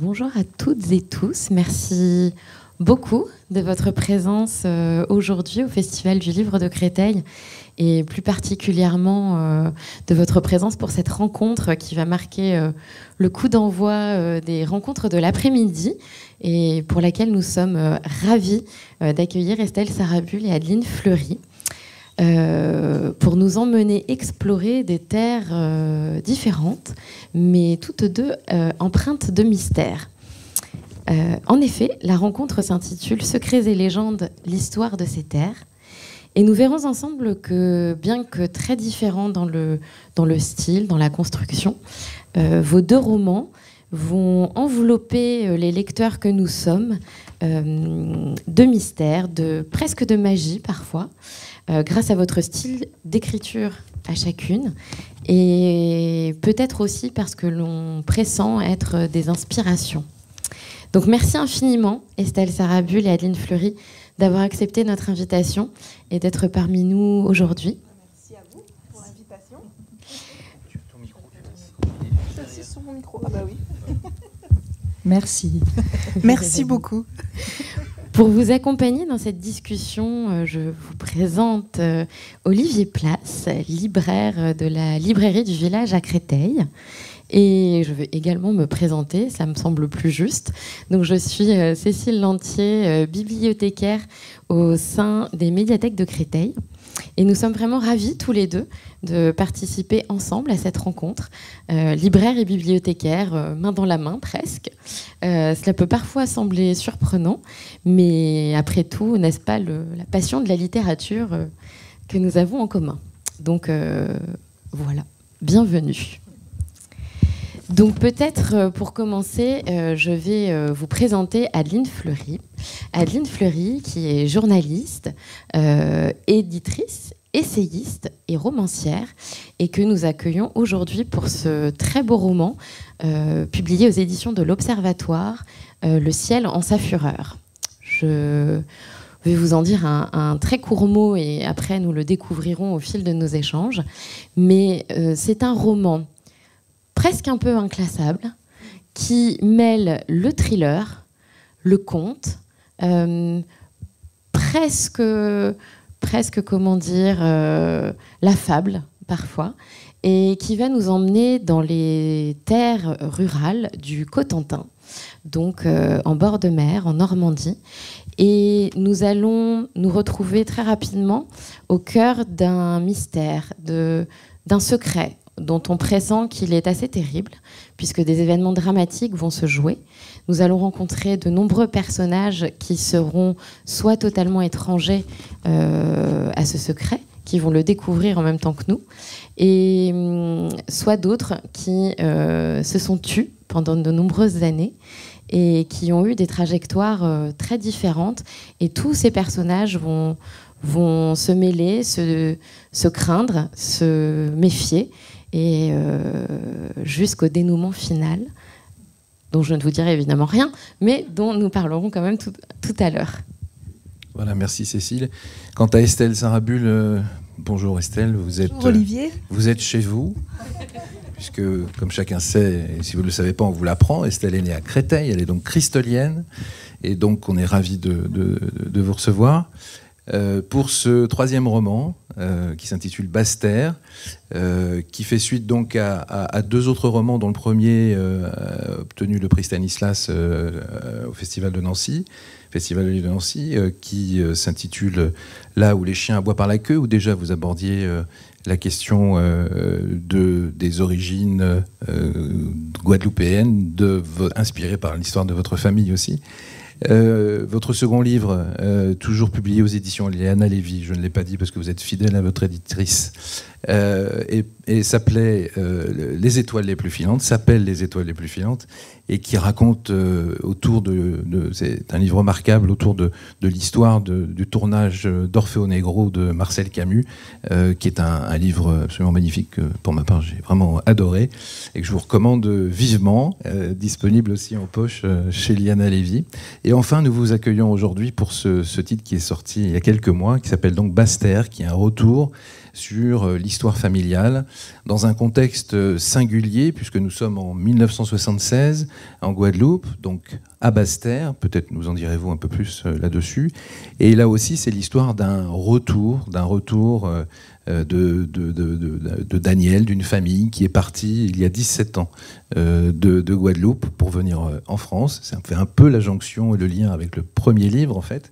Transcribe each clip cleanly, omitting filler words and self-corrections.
Bonjour à toutes et tous. Merci beaucoup de votre présence aujourd'hui au Festival du Livre de Créteil et plus particulièrement de votre présence pour cette rencontre qui va marquer le coup d'envoi des rencontres de l'après-midi et pour laquelle nous sommes ravis d'accueillir Estelle Sarabul et Adeline Fleury pour nous emmener explorer des terres différentes, mais toutes deux empreintes de mystère. En effet, la rencontre s'intitule « Secrets et légendes, l'histoire de ces terres ». Et nous verrons ensemble que, bien que très différents dans le style, dans la construction, vos deux romans vont envelopper les lecteurs que nous sommes de mystère, presque de magie parfois, grâce à votre style d'écriture à chacune, et peut-être aussi parce que l'on pressent être des inspirations. Donc merci infiniment Estelle Sarabul et Adeline Fleury d'avoir accepté notre invitation et d'être parmi nous aujourd'hui. Merci à vous pour l'invitation. Ton micro. Je suis sur mon micro. Ah bah oui. Merci. Merci beaucoup. Pour vous accompagner dans cette discussion, je vous présente Olivier Place, libraire de la librairie du village à Créteil. Et je vais également me présenter, ça me semble plus juste. Donc je suis Cécile Lantier, bibliothécaire au sein des médiathèques de Créteil. Et nous sommes vraiment ravis tous les deux de participer ensemble à cette rencontre, libraire et bibliothécaire, main dans la main presque. Cela peut parfois sembler surprenant, mais après tout, n'est-ce pas la passion de la littérature que nous avons en commun. Donc voilà, bienvenue. Donc peut-être pour commencer, je vais vous présenter Adeline Fleury. Adeline Fleury qui est journaliste, éditrice, essayiste et romancière et que nous accueillons aujourd'hui pour ce très beau roman publié aux éditions de l'Observatoire, Le ciel en sa fureur. Je vais vous en dire un très court mot et après nous le découvrirons au fil de nos échanges. Mais c'est un roman presque un peu inclassable, qui mêle le thriller, le conte, presque comment dire, la fable parfois, et qui va nous emmener dans les terres rurales du Cotentin, donc en bord de mer, en Normandie. Et nous allons nous retrouver très rapidement au cœur d'un mystère, d'un secret, dont on pressent qu'il est assez terrible, puisque des événements dramatiques vont se jouer. Nous allons rencontrer de nombreux personnages qui seront soit totalement étrangers à ce secret, qui vont le découvrir en même temps que nous, et soit d'autres qui se sont tus pendant de nombreuses années et qui ont eu des trajectoires très différentes. Et tous ces personnages vont se mêler, se craindre, se méfier, et jusqu'au dénouement final, dont je ne vous dirai évidemment rien, mais dont nous parlerons quand même tout à l'heure. Voilà, merci Cécile. Quant à Estelle Sarabul, bonjour Estelle, bonjour Olivier. Vous êtes chez vous, puisque comme chacun sait, et si vous ne le savez pas, on vous l'apprend, Estelle est née à Créteil, elle est donc cristolienne, et donc on est ravis de vous recevoir. Pour ce troisième roman qui s'intitule Basse-Terre, qui fait suite donc à deux autres romans dont le premier a obtenu le prix Stanislas au Festival de Nancy, qui s'intitule Là où les chiens aboient par la queue, où déjà vous abordiez la question des origines guadeloupéennes, inspirées par l'histoire de votre famille aussi. Votre second livre, toujours publié aux éditions Léana Lévy, je ne l'ai pas dit parce que vous êtes fidèle à votre éditrice, et s'appelait Les étoiles les plus filantes, s'appelle Les étoiles les plus filantes, et qui raconte autour c'est un livre remarquable autour de l'histoire du tournage d'Orfeo Negro de Marcel Camus, qui est un livre absolument magnifique que pour ma part j'ai vraiment adoré et que je vous recommande vivement, disponible aussi en poche chez Léana Lévy. Et enfin nous vous accueillons aujourd'hui pour ce titre qui est sorti il y a quelques mois, qui s'appelle donc Basse-Terre, qui est un retour sur l'histoire familiale dans un contexte singulier, puisque nous sommes en 1976 en Guadeloupe, donc à Basse-Terre, peut-être nous en direz-vous un peu plus là-dessus. Et là aussi, c'est l'histoire d'un retour de Daniel, d'une famille qui est partie il y a 17 ans de Guadeloupe pour venir en France. Ça fait un peu la jonction et le lien avec le premier livre, en fait.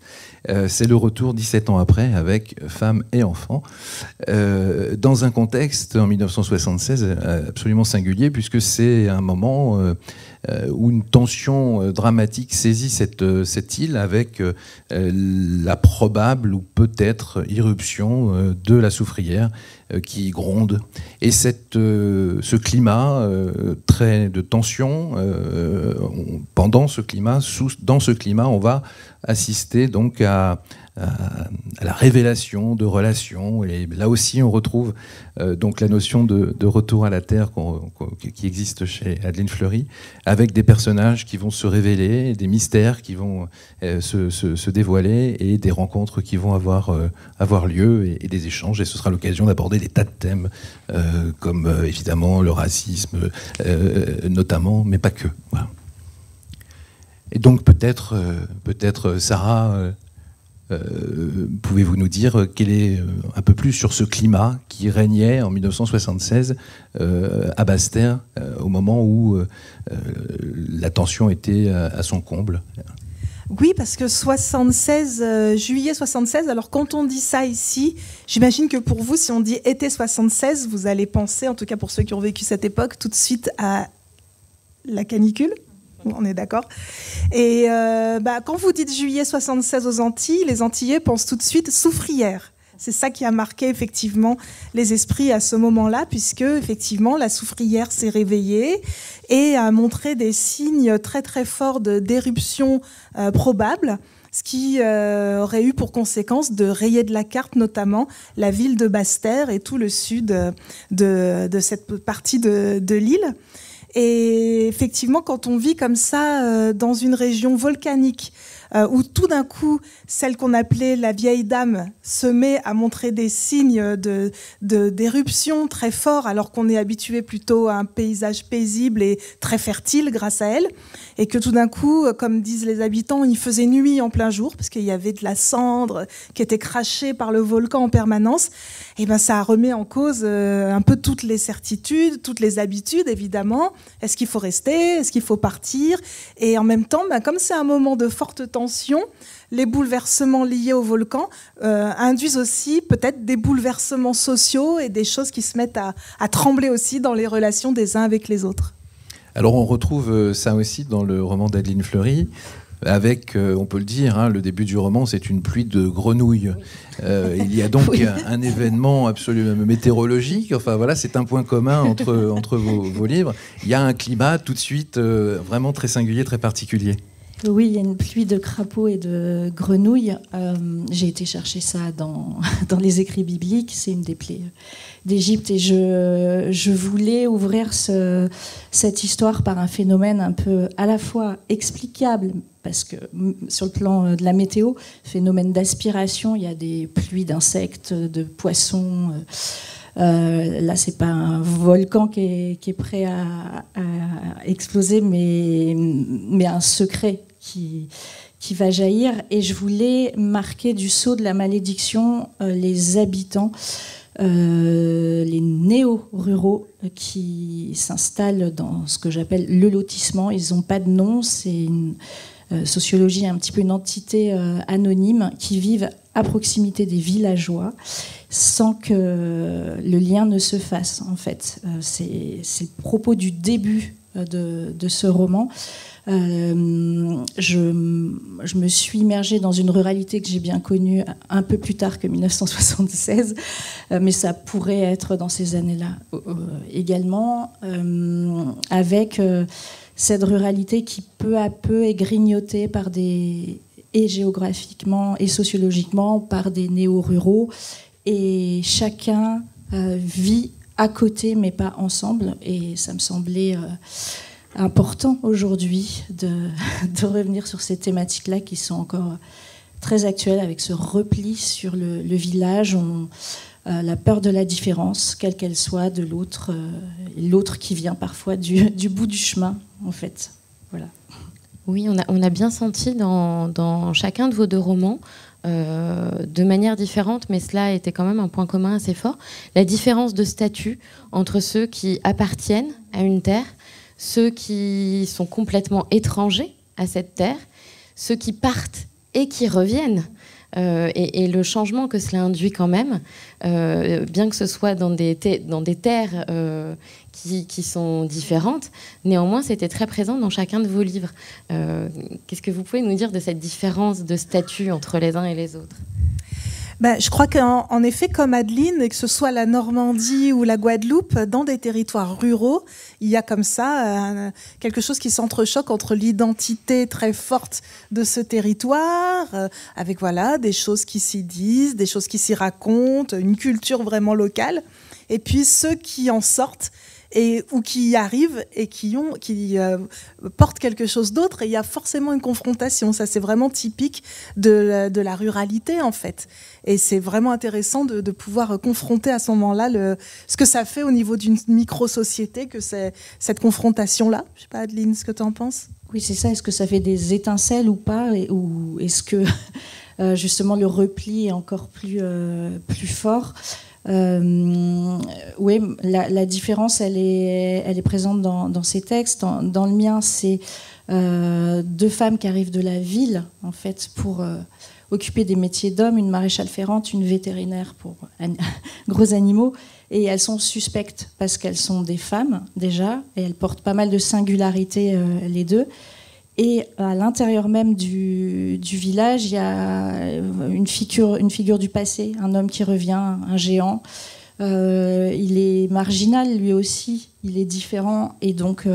C'est le retour 17 ans après avec femme et enfants, dans un contexte en 1976 absolument singulier, puisque c'est un moment où une tension dramatique saisit cette île avec la probable ou peut-être irruption de la soufrière qui gronde. Et ce climat très de tension, dans ce climat, on va assister donc à la révélation de relations. Et là aussi, on retrouve donc la notion de retour à la terre qui existe chez Adeline Fleury, avec des personnages qui vont se révéler, des mystères qui vont se dévoiler et des rencontres qui vont avoir lieu et des échanges. Et ce sera l'occasion d'aborder des tas de thèmes comme évidemment le racisme notamment, mais pas que. Voilà. Et donc peut-être Sarah, pouvez-vous nous dire quel est un peu plus sur ce climat qui régnait en 1976 à Basse-Terre, au moment où la tension était à son comble? Oui, parce que juillet 76, alors quand on dit ça ici, j'imagine que pour vous, si on dit été 76, vous allez penser, en tout cas pour ceux qui ont vécu cette époque, tout de suite à la canicule. On est d'accord. Et quand vous dites juillet 76 aux Antilles, les Antillais pensent tout de suite soufrière. C'est ça qui a marqué effectivement les esprits à ce moment-là, puisque effectivement la soufrière s'est réveillée et a montré des signes très très forts d'éruption probable, ce qui aurait eu pour conséquence de rayer de la carte notamment la ville de Basse-Terre et tout le sud de cette partie de l'île. Et effectivement, quand on vit comme ça dans une région volcanique, où tout d'un coup, celle qu'on appelait la vieille dame se met à montrer des signes d'éruption très forts, alors qu'on est habitué plutôt à un paysage paisible et très fertile grâce à elle, et que tout d'un coup, comme disent les habitants, il faisait nuit en plein jour, parce qu'il y avait de la cendre qui était crachée par le volcan en permanence, et ben ça remet en cause un peu toutes les certitudes, toutes les habitudes, évidemment. Est-ce qu'il faut rester? Est-ce qu'il faut partir? Et en même temps, comme c'est un moment de forte tension, les bouleversements liés au volcan induisent aussi peut-être des bouleversements sociaux et des choses qui se mettent à trembler aussi dans les relations des uns avec les autres. Alors on retrouve ça aussi dans le roman d'Adeline Fleury, avec, on peut le dire, le début du roman, c'est une pluie de grenouilles. Il y a donc un événement absolument météorologique. Enfin voilà, c'est un point commun entre vos livres. Il y a un climat tout de suite vraiment très singulier, très particulier. Oui, il y a une pluie de crapauds et de grenouilles. J'ai été chercher ça dans les écrits bibliques. C'est une des plaies d'Égypte. Et je voulais ouvrir cette histoire par un phénomène un peu à la fois explicable, parce que sur le plan de la météo, phénomène d'aspiration, il y a des pluies d'insectes, de poissons. Là, c'est pas un volcan qui est prêt à exploser, mais un secret qui va jaillir. Et je voulais marquer du sceau de la malédiction les habitants, les néo-ruraux qui s'installent dans ce que j'appelle le lotissement. Ils n'ont pas de nom, c'est une sociologie, un petit peu une entité anonyme, qui vivent à proximité des villageois sans que le lien ne se fasse, en fait. C'est le propos du début de ce roman. Je me suis immergée dans une ruralité que j'ai bien connue un peu plus tard que 1976, mais ça pourrait être dans ces années-là également, avec cette ruralité qui peu à peu est grignotée par et géographiquement et sociologiquement par des néo-ruraux, et chacun vit à côté mais pas ensemble, et ça me semblait important aujourd'hui de revenir sur ces thématiques-là qui sont encore très actuelles, avec ce repli sur le village. la peur de la différence, quelle qu'elle soit, de l'autre, l'autre qui vient parfois du bout du chemin, en fait. Voilà. Oui, on a bien senti dans chacun de vos deux romans, de manière différente, mais cela était quand même un point commun assez fort, la différence de statut entre ceux qui appartiennent à une terre, ceux qui sont complètement étrangers à cette terre, ceux qui partent et qui reviennent. Et le changement que cela induit quand même, bien que ce soit dans des terres qui sont différentes, néanmoins c'était très présent dans chacun de vos livres. Qu'est-ce que vous pouvez nous dire de cette différence de statut entre les uns et les autres ? Je crois qu'en effet, comme Adeline, et que ce soit la Normandie ou la Guadeloupe, dans des territoires ruraux, il y a comme ça quelque chose qui s'entrechoque entre l'identité très forte de ce territoire, avec voilà, des choses qui s'y disent, des choses qui s'y racontent, une culture vraiment locale, et puis ceux qui en sortent ou qui y arrivent et qui portent quelque chose d'autre. Et il y a forcément une confrontation. Ça, c'est vraiment typique de la ruralité, en fait. Et c'est vraiment intéressant de pouvoir confronter à ce moment-là ce que ça fait au niveau d'une micro-société, que c'est cette confrontation-là. Je ne sais pas, Adeline, ce que tu en penses ? Oui, c'est ça. Est-ce que ça fait des étincelles ou pas ? Ou est-ce que, justement, le repli est encore plus fort ? Oui, la différence, elle est présente dans ces textes. Dans le mien, c'est deux femmes qui arrivent de la ville, en fait, pour occuper des métiers d'hommes, une maréchale ferrante, une vétérinaire pour gros animaux. Et elles sont suspectes parce qu'elles sont des femmes, déjà, et elles portent pas mal de singularités, les deux. Et à l'intérieur même du village, il y a une figure du passé, un homme qui revient, un géant. Il est marginal, lui aussi, il est différent, et donc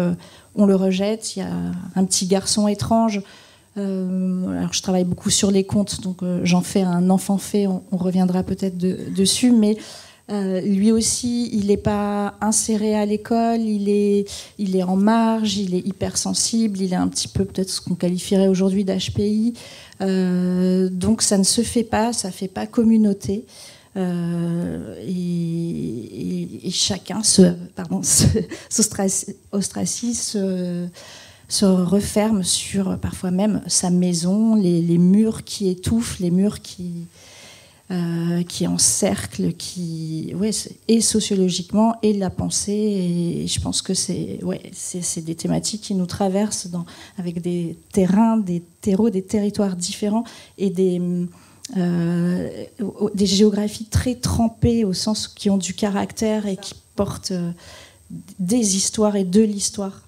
on le rejette. Il y a un petit garçon étrange. Alors je travaille beaucoup sur les contes, donc j'en fais un enfant fait, on reviendra peut-être dessus, mais lui aussi, il n'est pas inséré à l'école, il est en marge, il est hypersensible, il est un petit peu peut-être ce qu'on qualifierait aujourd'hui d'HPI. Donc ça ne se fait pas, ça ne fait pas communauté. Et chacun s'ostracise, se referme sur parfois même sa maison, les murs qui étouffent, les murs qui encerclent, et sociologiquement, et la pensée. Et je pense que c'est des thématiques qui nous traversent avec des terrains, des terreaux, des territoires différents et des géographies très trempées, au sens qui ont du caractère et qui portent des histoires et de l'histoire.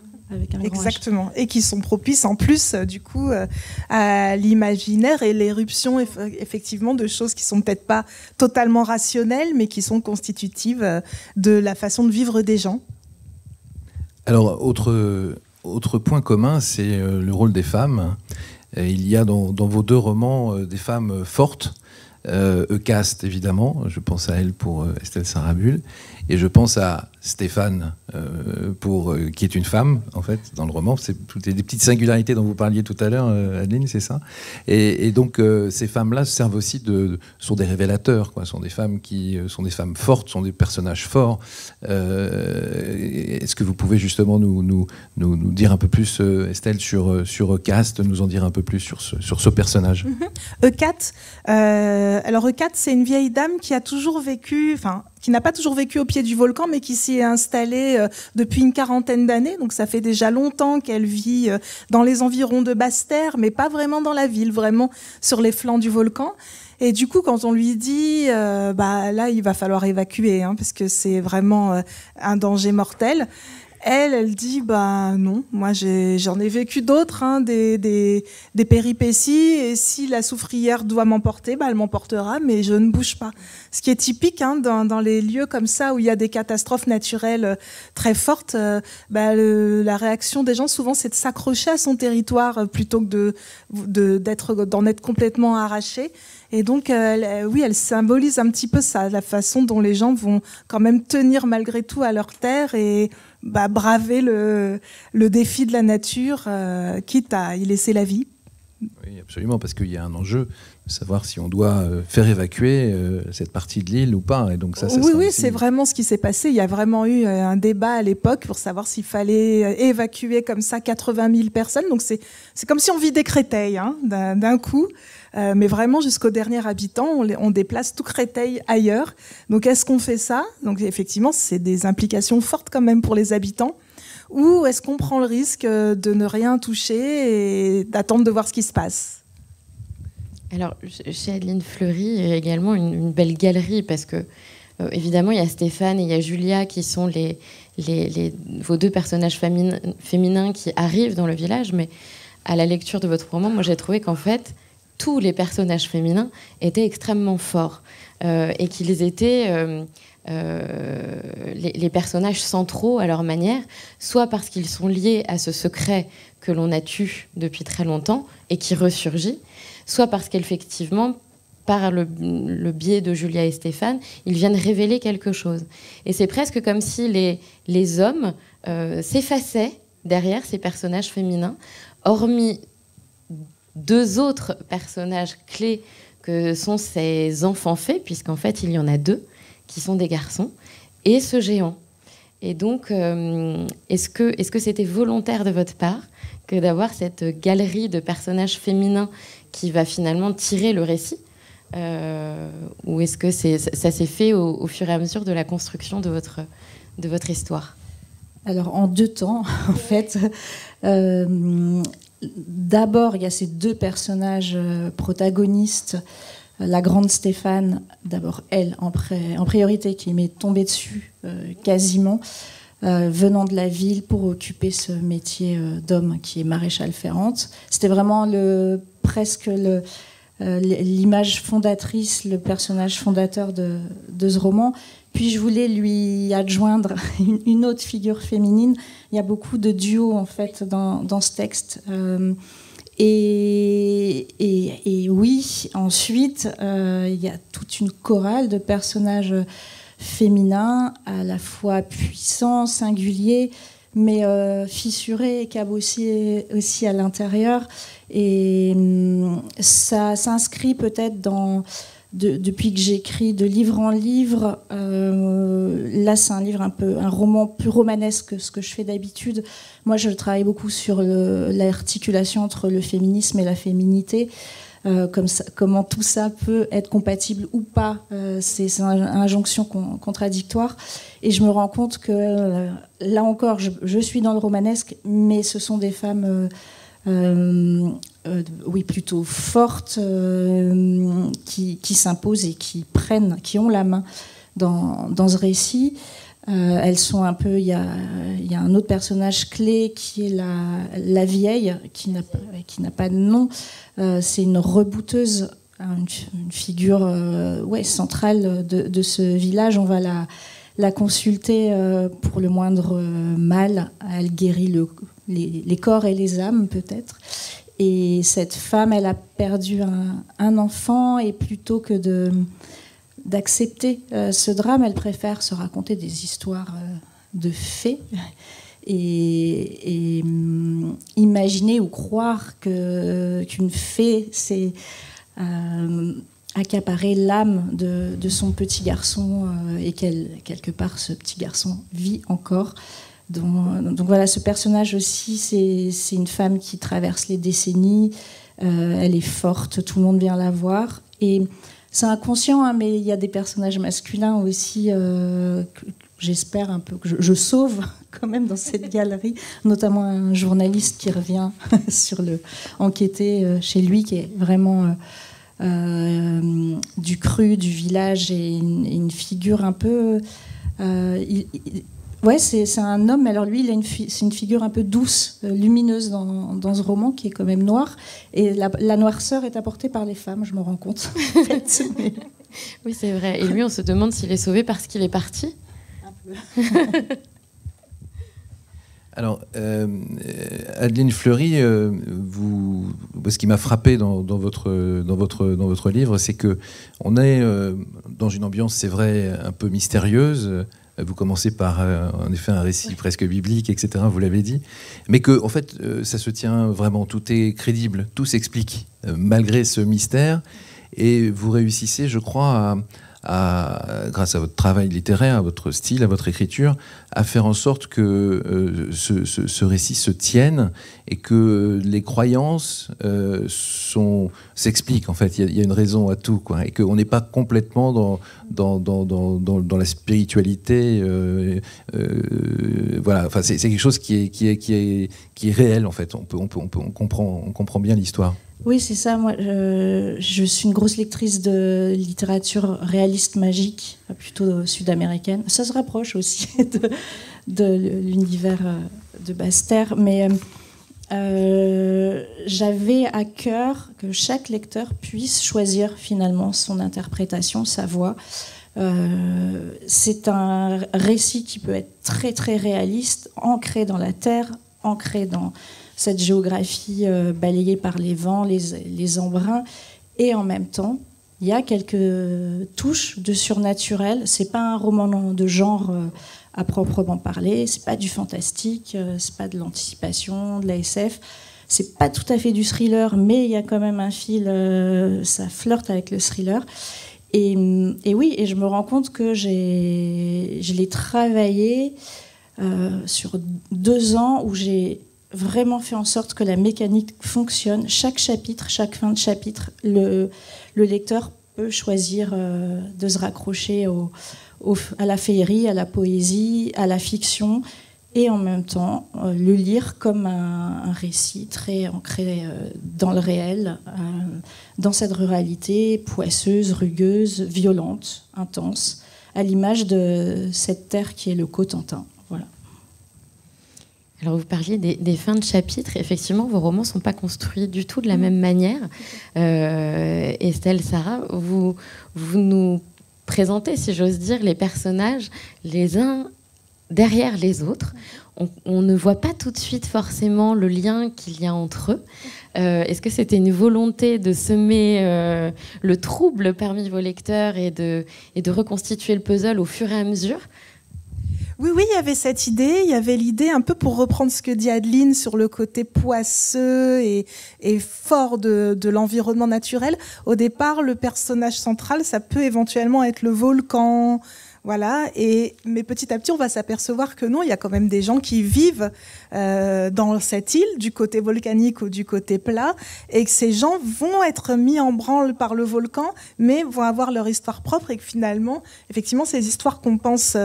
Exactement, et qui sont propices en plus du coup à l'imaginaire et l'éruption effectivement de choses qui sont peut-être pas totalement rationnelles, mais qui sont constitutives de la façon de vivre des gens. Alors autre point commun, c'est le rôle des femmes. Il y a dans vos deux romans des femmes fortes, Eucaste évidemment, je pense à elle pour Estelle Sarabul, et je pense à Stéphane, qui est une femme, en fait, dans le roman. C'est toutes des petites singularités dont vous parliez tout à l'heure, Adeline, c'est ça. Et donc, ces femmes-là servent aussi sont des révélateurs, quoi. Sont des femmes qui sont des femmes fortes, sont des personnages forts. Est-ce que vous pouvez justement nous dire un peu plus, Estelle, sur Eucaste, nous en dire un peu plus sur ce personnage? Eucaste, alors Eucaste, c'est une vieille dame qui a toujours vécu, qui n'a pas toujours vécu au pied du volcan, mais qui s'y est installée depuis une quarantaine d'années. Donc ça fait déjà longtemps qu'elle vit dans les environs de Basse-Terre, mais pas vraiment dans la ville, vraiment sur les flancs du volcan. Et du coup, quand on lui dit, là, il va falloir évacuer, parce que c'est vraiment un danger mortel. Elle dit, non, moi j'en ai vécu d'autres, des péripéties, et si la soufrière doit m'emporter, elle m'emportera, mais je ne bouge pas. Ce qui est typique dans les lieux comme ça où il y a des catastrophes naturelles très fortes, la réaction des gens souvent c'est de s'accrocher à son territoire plutôt que d'en être complètement arraché. Et donc, elle symbolise un petit peu ça, la façon dont les gens vont quand même tenir malgré tout à leur terre et braver le défi de la nature, quitte à y laisser la vie. Oui, absolument, parce qu'il y a un enjeu de savoir si on doit faire évacuer cette partie de l'île ou pas. Et donc oui, c'est vraiment ce qui s'est passé. Il y a vraiment eu un débat à l'époque pour savoir s'il fallait évacuer comme ça 80 000 personnes. Donc c'est comme si on vidait Créteil hein, d'un coup. Mais vraiment, jusqu'au dernier habitant, on déplace tout Créteil ailleurs. Donc est-ce qu'on fait ça? Donc effectivement, c'est des implications fortes quand même pour les habitants. Ou est-ce qu'on prend le risque de ne rien toucher et d'attendre de voir ce qui se passe? Alors, chez Adeline Fleury, il y a également une belle galerie, parce que, évidemment, il y a Stéphane et il y a Julia qui sont vos deux personnages féminins qui arrivent dans le village, mais à la lecture de votre roman, moi, j'ai trouvé qu'en fait, tous les personnages féminins étaient extrêmement forts et qu'ils étaient... les personnages centraux à leur manière, soit parce qu'ils sont liés à ce secret que l'on a tué depuis très longtemps et qui ressurgit, soit parce qu'effectivement, par le biais de Julia et Stéphane, ils viennent révéler quelque chose. Et c'est presque comme si les hommes s'effaçaient derrière ces personnages féminins, hormis deux autres personnages clés que sont ces enfants faits, puisqu'en fait, il y en a deux, qui sont des garçons, et ce géant. Et donc, est-ce que c'était volontaire de votre part que d'avoir cette galerie de personnages féminins qui va finalement tirer le récit, ou est-ce que ça s'est fait au fur et à mesure de la construction de votre histoire? Alors, en deux temps, en fait. D'abord, il y a ces deux personnages protagonistes. La grande Stéphane, d'abord elle en priorité, qui m'est tombée dessus quasiment, venant de la ville pour occuper ce métier d'homme qui est maréchal ferrante. C'était vraiment presque l'image fondatrice, le personnage fondateur de ce roman. Puis je voulais lui adjoindre une autre figure féminine. Il y a beaucoup de duos en fait dans ce texte. Et oui, ensuite, il y a toute une chorale de personnages féminins, à la fois puissants, singuliers, mais fissurés et cabossés aussi à l'intérieur. Et ça s'inscrit peut-être depuis que j'écris de livre en livre. Là, c'est un roman plus romanesque que ce que je fais d'habitude. Moi, je travaille beaucoup sur l'articulation entre le féminisme et la féminité. Comment tout ça peut être compatible ou pas. C'est une injonction contradictoire. Et je me rends compte que, là encore, je suis dans le romanesque, mais ce sont des femmes... oui, plutôt fortes, qui s'imposent et qui ont la main dans ce récit. Elles sont un peu. Il y a un autre personnage clé qui est la vieille, qui n'a pas de nom. C'est une rebouteuse, une figure centrale de ce village. On va la consulter pour le moindre mal. Elle guérit les corps et les âmes, peut-être. Et cette femme, elle a perdu un enfant, et plutôt que d'accepter ce drame, elle préfère se raconter des histoires de fées et imaginer ou croire qu'une fée, c'est accaparer l'âme de son petit garçon, et quelque part, ce petit garçon vit encore. Donc voilà, ce personnage aussi, c'est une femme qui traverse les décennies. Elle est forte, tout le monde vient la voir. Et c'est inconscient, hein, mais il y a des personnages masculins aussi que j'espère un peu que je sauve quand même dans cette galerie, notamment un journaliste qui revient enquêter chez lui, qui est vraiment du cru du village, et une figure un peu... Ouais, c'est un homme, mais alors lui, c'est une figure un peu douce, lumineuse dans ce roman, qui est quand même noir. Et la noirceur est apportée par les femmes, je me rends compte. En fait, mais... Oui, c'est vrai. Et lui, on se demande s'il est sauvé parce qu'il est parti. Un peu. Alors, Adeline Fleury, ce qui m'a frappé dans votre livre, c'est que on est dans une ambiance, c'est vrai, un peu mystérieuse, Vous commencez par, en effet, un récit presque biblique, etc., vous l'avez dit. Mais que, en fait, ça se tient vraiment, tout est crédible, tout s'explique, malgré ce mystère. Et vous réussissez, je crois, grâce à votre travail littéraire, à votre style, à votre écriture, à faire en sorte que ce récit se tienne et que les croyances s'expliquent. En fait, il y a une raison à tout, quoi, et qu'on n'est pas complètement dans la spiritualité. Voilà. Enfin, c'est quelque chose qui est réel, en fait. On comprend bien l'histoire. Oui, c'est ça. Moi, je suis une grosse lectrice de littérature réaliste magique, plutôt sud-américaine. Ça se rapproche aussi de l'univers de Basse-Terre. Mais j'avais à cœur que chaque lecteur puisse choisir finalement son interprétation, sa voix. C'est un récit qui peut être très, très réaliste, ancré dans la terre, ancré dans cette géographie balayée par les vents, les embruns, et en même temps, il y a quelques touches de surnaturel. C'est pas un roman de genre à proprement parler, c'est pas du fantastique, c'est pas de l'anticipation, de la SF, c'est pas tout à fait du thriller, mais il y a quand même un fil, ça flirte avec le thriller. Et oui, et je me rends compte que je l'ai travaillé sur 2 ans où j'ai vraiment fait en sorte que la mécanique fonctionne. Chaque chapitre, chaque fin de chapitre, le lecteur peut choisir de se raccrocher à la féerie, à la poésie, à la fiction, et en même temps le lire comme un récit très ancré dans le réel, dans cette ruralité poisseuse, rugueuse, violente, intense, à l'image de cette terre qui est le Cotentin. Voilà. Alors vous parliez des fins de chapitres. Effectivement, vos romans ne sont pas construits du tout de la même manière. Estelle, Sarah, vous nous présentez, si j'ose dire, les personnages les uns derrière les autres. On ne voit pas tout de suite forcément le lien qu'il y a entre eux. Est-ce que c'était une volonté de semer le trouble parmi vos lecteurs et de reconstituer le puzzle au fur et à mesure ? Oui, il y avait cette idée. Il y avait l'idée, un peu pour reprendre ce que dit Adeline sur le côté poisseux et fort de l'environnement naturel. Au départ, le personnage central, ça peut éventuellement être le volcan. Voilà, mais petit à petit, on va s'apercevoir que non, il y a quand même des gens qui vivent dans cette île, du côté volcanique ou du côté plat, et que ces gens vont être mis en branle par le volcan, mais vont avoir leur histoire propre, et que finalement, effectivement, ces histoires qu'on pense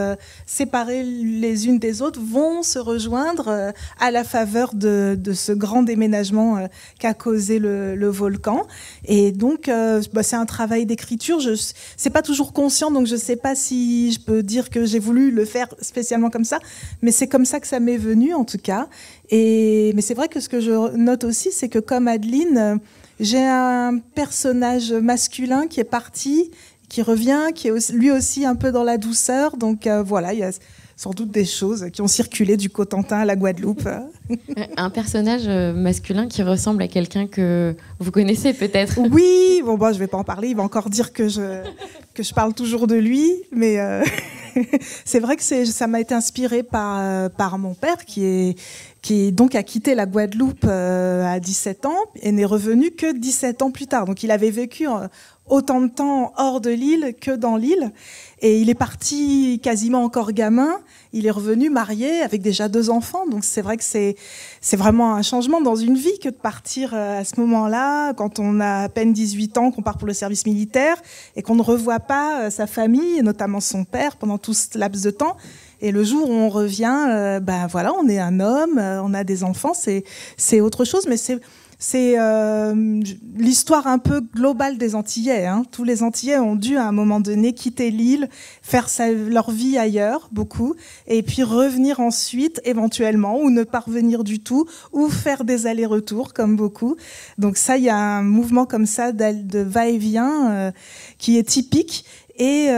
séparées les unes des autres vont se rejoindre à la faveur de ce grand déménagement qu'a causé le volcan. Et donc, c'est un travail d'écriture. C'est pas toujours conscient, donc je sais pas si je peux dire que j'ai voulu le faire spécialement comme ça, mais c'est comme ça que ça m'est venu en tout cas. Mais c'est vrai que ce que je note aussi, c'est que comme Adeline, j'ai un personnage masculin qui est parti, qui revient, qui est lui aussi un peu dans la douceur. Donc voilà, il y a sans doute des choses qui ont circulé du Cotentin à la Guadeloupe. Un personnage masculin qui ressemble à quelqu'un que vous connaissez peut-être. Oui, bon, je ne vais pas en parler, il va encore dire que je parle toujours de lui, mais c'est vrai que ça m'a été inspiré par mon père qui donc a quitté la Guadeloupe à 17 ans et n'est revenu que 17 ans plus tard. Donc il avait vécu autant de temps hors de l'île que dans l'île. Et il est parti quasiment encore gamin. Il est revenu marié avec déjà 2 enfants. Donc c'est vrai que c'est vraiment un changement dans une vie que de partir à ce moment-là, quand on a à peine 18 ans, qu'on part pour le service militaire et qu'on ne revoit pas sa famille, et notamment son père, pendant tout ce laps de temps. Et le jour où on revient, voilà, on est un homme, on a des enfants, c'est autre chose, mais c'est l'histoire un peu globale des Antillais. Hein. Tous les Antillais ont dû à un moment donné quitter l'île, faire leur vie ailleurs, beaucoup, et puis revenir ensuite, éventuellement, ou ne pas revenir du tout, ou faire des allers-retours, comme beaucoup. Donc ça, il y a un mouvement comme ça de va-et-vient qui est typique. Et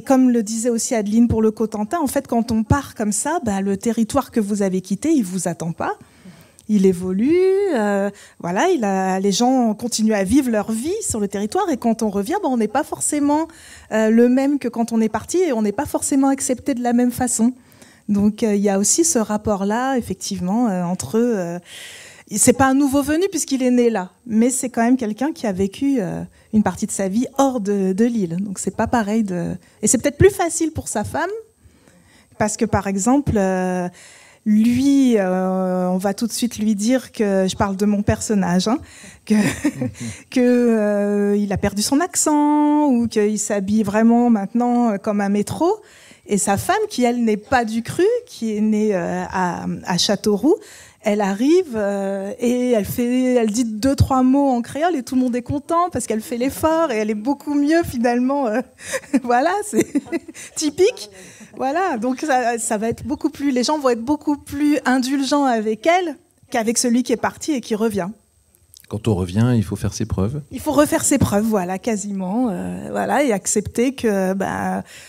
comme le disait aussi Adeline pour le Cotentin, en fait, quand on part comme ça, le territoire que vous avez quitté, il vous attend pas. il évolue, voilà, les gens continuent à vivre leur vie sur le territoire, et quand on revient, on n'est pas forcément le même que quand on est parti, et on n'est pas forcément accepté de la même façon. Donc il y a aussi ce rapport-là, effectivement, entre eux. C'est pas un nouveau venu puisqu'il est né là, mais c'est quand même quelqu'un qui a vécu une partie de sa vie hors de l'île. Donc c'est pas pareil. Et c'est peut-être plus facile pour sa femme, parce que par exemple, lui, on va tout de suite lui dire que, je parle de mon personnage, que il a perdu son accent, ou qu'il s'habille vraiment maintenant comme un métro. Et sa femme, qui elle n'est pas du Cru, qui est née à Châteauroux, elle arrive et elle dit 2-3 mots en créole et tout le monde est content parce qu'elle fait l'effort et elle est beaucoup mieux finalement. Voilà, c'est typique. Voilà, donc ça va être beaucoup plus. Les gens vont être beaucoup plus indulgents avec elle qu'avec celui qui est parti et qui revient. Quand on revient, il faut faire ses preuves. Il faut refaire ses preuves, voilà, quasiment, voilà, et accepter que,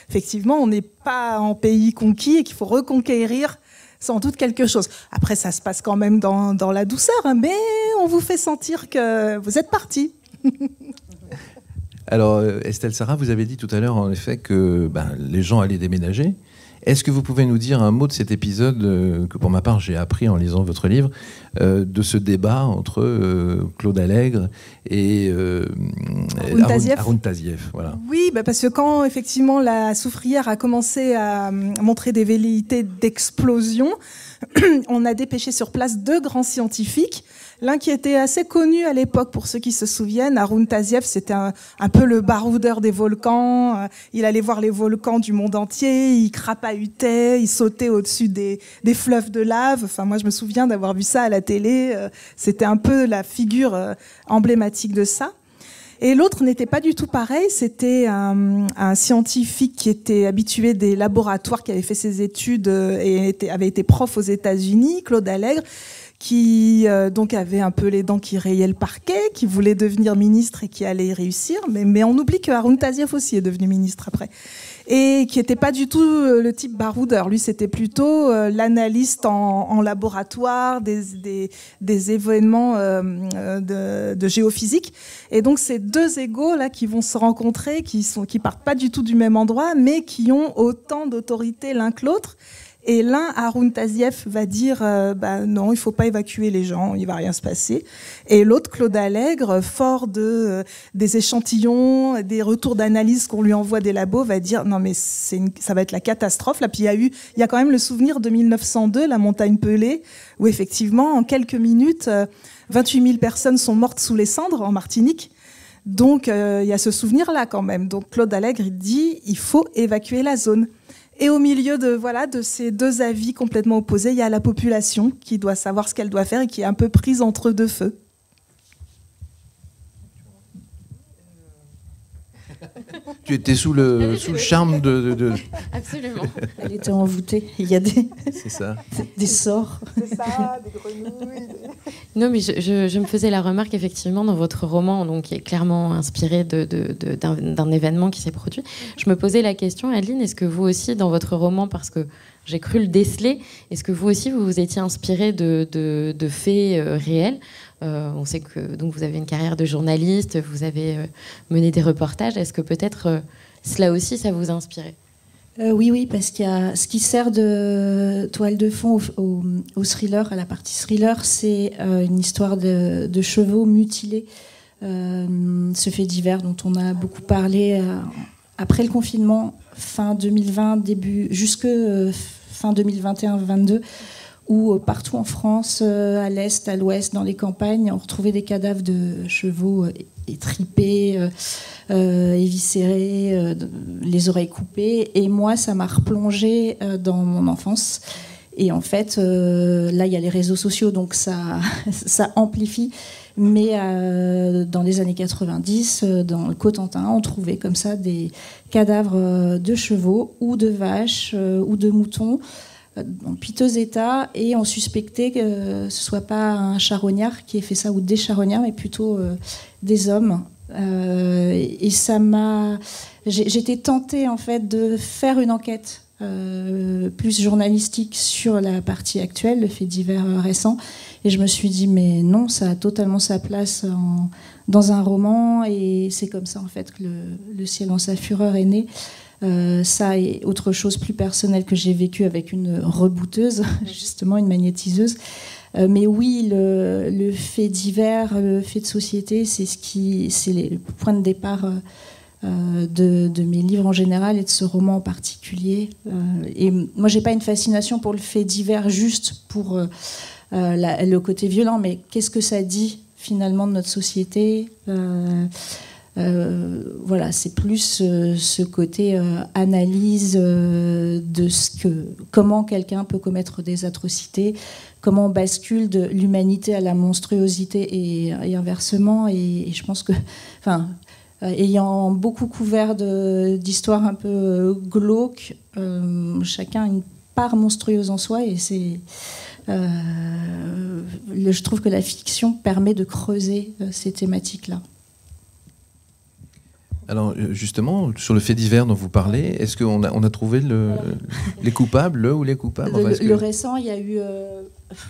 effectivement, on n'est pas en pays conquis et qu'il faut reconquérir sans doute quelque chose. Après, ça se passe quand même dans la douceur, mais on vous fait sentir que vous êtes parti. Alors, Estelle Sarah, vous avez dit tout à l'heure, en effet, que les gens allaient déménager. Est-ce que vous pouvez nous dire un mot de cet épisode que, pour ma part, j'ai appris en lisant votre livre, de ce débat entre Claude Allègre et Haroun Tazieff, voilà. Oui, parce que quand, effectivement, la Soufrière a commencé à montrer des velléités d'explosion, on a dépêché sur place 2 grands scientifiques. L'un qui était assez connu à l'époque, pour ceux qui se souviennent, Haroun Tazieff, c'était un peu le baroudeur des volcans. Il allait voir les volcans du monde entier, il crapahutait, il sautait au-dessus des fleuves de lave. Enfin, moi, je me souviens d'avoir vu ça à la télé. C'était un peu la figure emblématique de ça. Et l'autre n'était pas du tout pareil, c'était un scientifique qui était habitué des laboratoires, qui avait fait ses études et avait été prof aux États-Unis, Claude Allègre, qui donc avait un peu les dents qui rayaient le parquet, qui voulait devenir ministre et qui allait y réussir. Mais on oublie que Haroun Tazieff aussi est devenu ministre après. Et qui n'était pas du tout le type baroudeur. Lui, c'était plutôt l'analyste en laboratoire des événements de géophysique. Et donc, ces 2 égaux là qui vont se rencontrer, qui partent pas du tout du même endroit, mais qui ont autant d'autorité l'un que l'autre. Et l'un, Haroun Tazieff, va dire non, il faut pas évacuer les gens, il va rien se passer. Et l'autre, Claude Allègre, fort des échantillons, des retours d'analyse qu'on lui envoie des labos, va dire non mais ça va être la catastrophe. Là, puis il y a quand même le souvenir de 1902, la montagne Pelée, où effectivement en quelques minutes, 28 000 personnes sont mortes sous les cendres en Martinique. Donc il y a ce souvenir-là quand même. Donc Claude Allègre il dit il faut évacuer la zone. Et au milieu de ces 2 avis complètement opposés, il y a la population qui doit savoir ce qu'elle doit faire et qui est un peu prise entre 2 feux. Tu étais sous le charme de... Absolument. Elle était envoûtée. Il y a des sorts. C'est ça, des grenouilles. Non, mais je me faisais la remarque, effectivement, dans votre roman, donc, qui est clairement inspiré d'un événement qui s'est produit. Je me posais la question, Adeline, est-ce que vous aussi, dans votre roman, parce que j'ai cru le déceler, est-ce que vous aussi, vous vous étiez inspiré de faits réels ? On sait que donc, vous avez une carrière de journaliste, vous avez mené des reportages. Est-ce que peut-être cela aussi, ça vous a inspiré ? Oui, parce qu'il y a ce qui sert de toile de fond au thriller, à la partie thriller, c'est une histoire de chevaux mutilés. Ce fait divers dont on a beaucoup parlé après le confinement, fin 2020, jusque fin 2021-22, où partout en France, à l'est, à l'ouest, dans les campagnes, on retrouvait des cadavres de chevaux étripés, éviscérés, les oreilles coupées. Et moi, ça m'a replongée dans mon enfance. Et en fait, là, il y a les réseaux sociaux, donc ça amplifie. Mais dans les années 90, dans le Cotentin, on trouvait comme ça des cadavres de chevaux ou de vaches ou de moutons en piteux état, et on suspectait que ce soit pas un charognard qui ait fait ça ou des charognards, mais plutôt des hommes. Et ça m'a... J'étais tentée en fait de faire une enquête plus journalistique sur la partie actuelle, le fait divers récent. Et je me suis dit, mais non, ça a totalement sa place dans un roman. Et c'est comme ça, en fait, que Le ciel en sa fureur est né. Ça et autre chose plus personnelle que j'ai vécu avec une rebouteuse, justement, une magnétiseuse. Mais oui, le fait divers, le fait de société, c'est le point de départ de mes livres en général et de ce roman en particulier. Et moi, j'ai pas une fascination pour le fait divers juste pour le côté violent, mais qu'est-ce que ça dit finalement de notre société? Voilà, c'est plus ce côté analyse de comment quelqu'un peut commettre des atrocités, comment on bascule de l'humanité à la monstruosité et inversement. Et je pense que, ayant beaucoup couvert d'histoires un peu glauques, chacun a une part monstrueuse en soi, et je trouve que la fiction permet de creuser ces thématiques-là. Alors justement, sur le fait divers dont vous parlez, est-ce qu'on a trouvé les coupables, le ou les coupables? Le récent, il y a eu...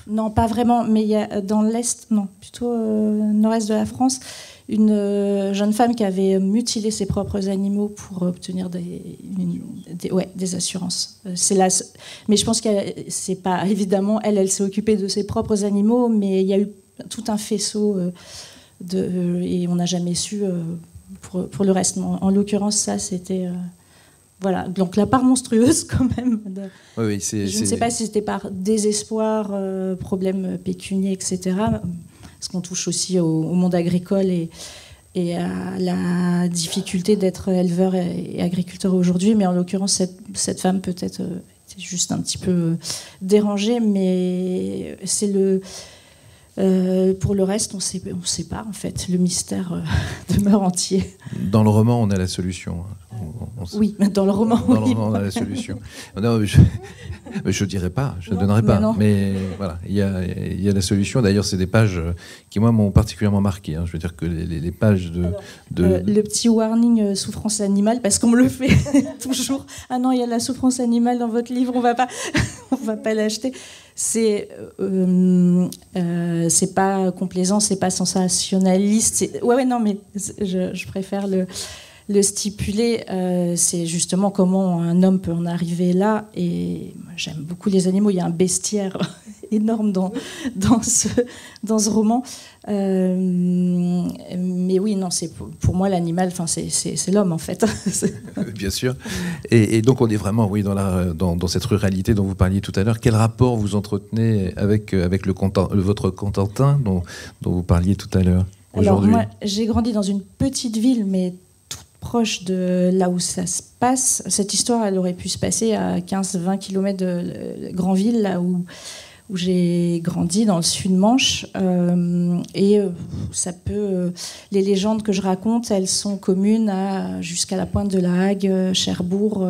non, pas vraiment, mais il y a dans l'Est, non, plutôt nord-est de la France, une jeune femme qui avait mutilé ses propres animaux pour obtenir des assurances. Mais je pense que c'est pas... Évidemment, elle s'est occupée de ses propres animaux, mais il y a eu tout un faisceau et on n'a jamais su... Pour le reste. En l'occurrence, ça, c'était... voilà. Donc la part monstrueuse, quand même. Oui, je ne sais pas si c'était par désespoir, problème pécunier, etc. Parce qu'on touche aussi au monde agricole et à la difficulté d'être éleveur et agriculteur aujourd'hui. Mais en l'occurrence, cette femme, peut-être, était juste un petit peu dérangée. Mais c'est le... pour le reste, on ne sait pas, en fait. Le mystère demeure entier. Dans le roman, on a la solution. Oui, dans le roman, dans le roman, on a la solution. Non, je ne dirais pas, je ne donnerai pas. Mais voilà, il y a la solution. D'ailleurs, c'est des pages qui, moi, m'ont particulièrement marqué. Je veux dire que les pages le petit warning souffrance animale, parce qu'on me le fait toujours. Ah non, il y a de la souffrance animale dans votre livre, on va pas l'acheter. C'est pas complaisant, c'est pas sensationnaliste. Ouais, non, mais je préfère le stipuler. C'est justement comment un homme peut en arriver là. Et j'aime beaucoup les animaux. Il y a un bestiaire énorme dans ce roman. Mais oui, non, c'est pour moi l'animal. Enfin, c'est l'homme en fait. Bien sûr. Et donc on est vraiment, oui, dans cette ruralité dont vous parliez tout à l'heure. Quel rapport vous entretenez avec votre Cotentin dont vous parliez tout à l'heure aujourd'hui? Alors moi, j'ai grandi dans une petite ville, mais toute proche de là où ça se passe. Cette histoire, elle aurait pu se passer à 15-20 km de Granville, là où j'ai grandi, dans le Sud-Manche. Ça peut... les légendes que je raconte, elles sont communes jusqu'à la pointe de la Hague, Cherbourg.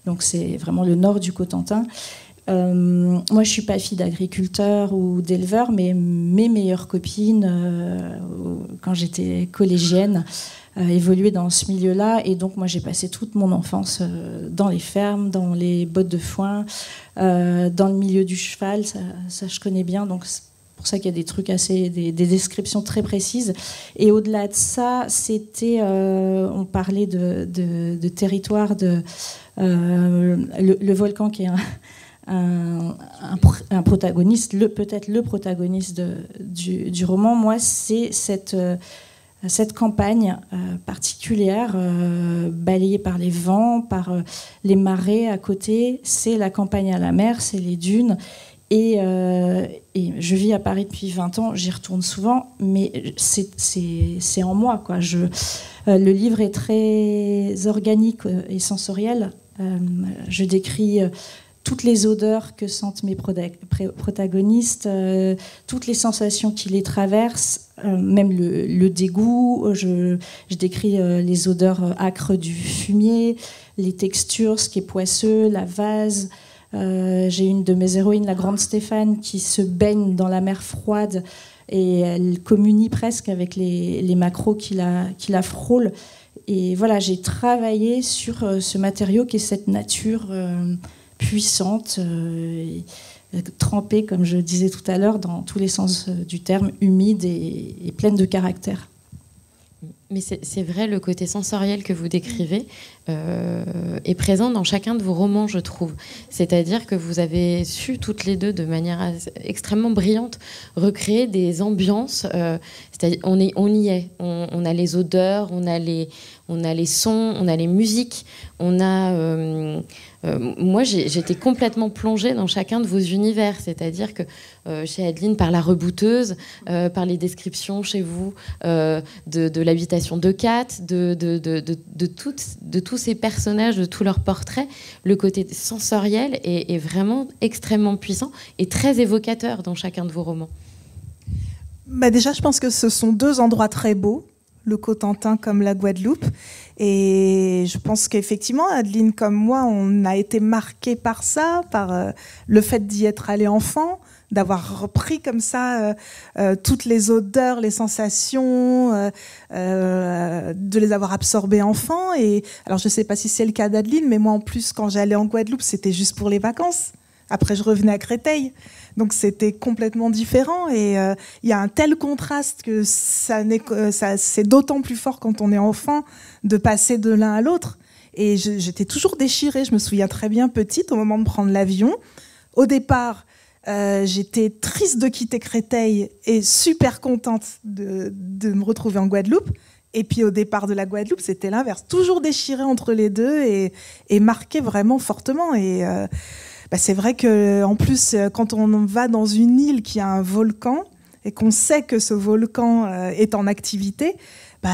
Donc c'est vraiment le nord du Cotentin. Moi, je ne suis pas fille d'agriculteur ou d'éleveur, mais mes meilleures copines, quand j'étais collégienne, évoluaient dans ce milieu-là. Et donc, moi, j'ai passé toute mon enfance dans les fermes, dans les bottes de foin, dans le milieu du cheval. Ça je connais bien. Donc, c'est pour ça qu'il y a des trucs des descriptions très précises. Et au-delà de ça, on parlait de territoire, le volcan qui est un protagoniste, peut-être le protagoniste du roman. Moi, c'est cette campagne particulière, balayée par les vents, par les marées à côté. C'est la campagne à la mer, c'est les dunes. Et je vis à Paris depuis 20 ans, j'y retourne souvent, mais c'est en moi, quoi. Le livre est très organique et sensoriel. Je décris toutes les odeurs que sentent mes protagonistes, toutes les sensations qui les traversent, même le dégoût. Je décris les odeurs âcres du fumier, les textures, ce qui est poisseux, la vase. J'ai une de mes héroïnes, la grande Stéphane, qui se baigne dans la mer froide et elle communie presque avec les maquereaux qui la frôlent. Et voilà, j'ai travaillé sur ce matériau qui est cette nature puissante, trempée, comme je disais tout à l'heure, dans tous les sens du terme, humide et pleine de caractère. Mais c'est vrai, le côté sensoriel que vous décrivez est présent dans chacun de vos romans, je trouve. C'est-à-dire que vous avez su, toutes les deux, de manière extrêmement brillante, recréer des ambiances. C'est-à-dire, on y est. On a les odeurs, on a les sons, on a les musiques. Moi, j'étais complètement plongée dans chacun de vos univers. C'est-à-dire que chez Adeline, par la rebouteuse, par les descriptions chez vous de l'habitation de Kat, de tous ces personnages, de tous leurs portraits, le côté sensoriel est vraiment extrêmement puissant et très évocateur dans chacun de vos romans. Bah déjà, je pense que ce sont deux endroits très beaux, le Cotentin comme la Guadeloupe. Et je pense qu'effectivement, Adeline comme moi, on a été marqués par ça, par le fait d'y être allé enfant, d'avoir repris comme ça toutes les odeurs, les sensations, de les avoir absorbées enfant. Et alors, je ne sais pas si c'est le cas d'Adeline, mais moi, en plus, quand j'allais en Guadeloupe, c'était juste pour les vacances. Après, je revenais à Créteil. Donc, c'était complètement différent. Et il y a un tel contraste que c'est d'autant plus fort quand on est enfant de passer de l'un à l'autre. Et j'étais toujours déchirée. Je me souviens très bien, petite, au moment de prendre l'avion. Au départ, j'étais triste de quitter Créteil et super contente de me retrouver en Guadeloupe. Et puis au départ de la Guadeloupe, c'était l'inverse. Toujours déchirée entre les deux et marquée vraiment fortement. Et c'est vrai qu'en plus, quand on va dans une île qui a un volcan et qu'on sait que ce volcan est en activité,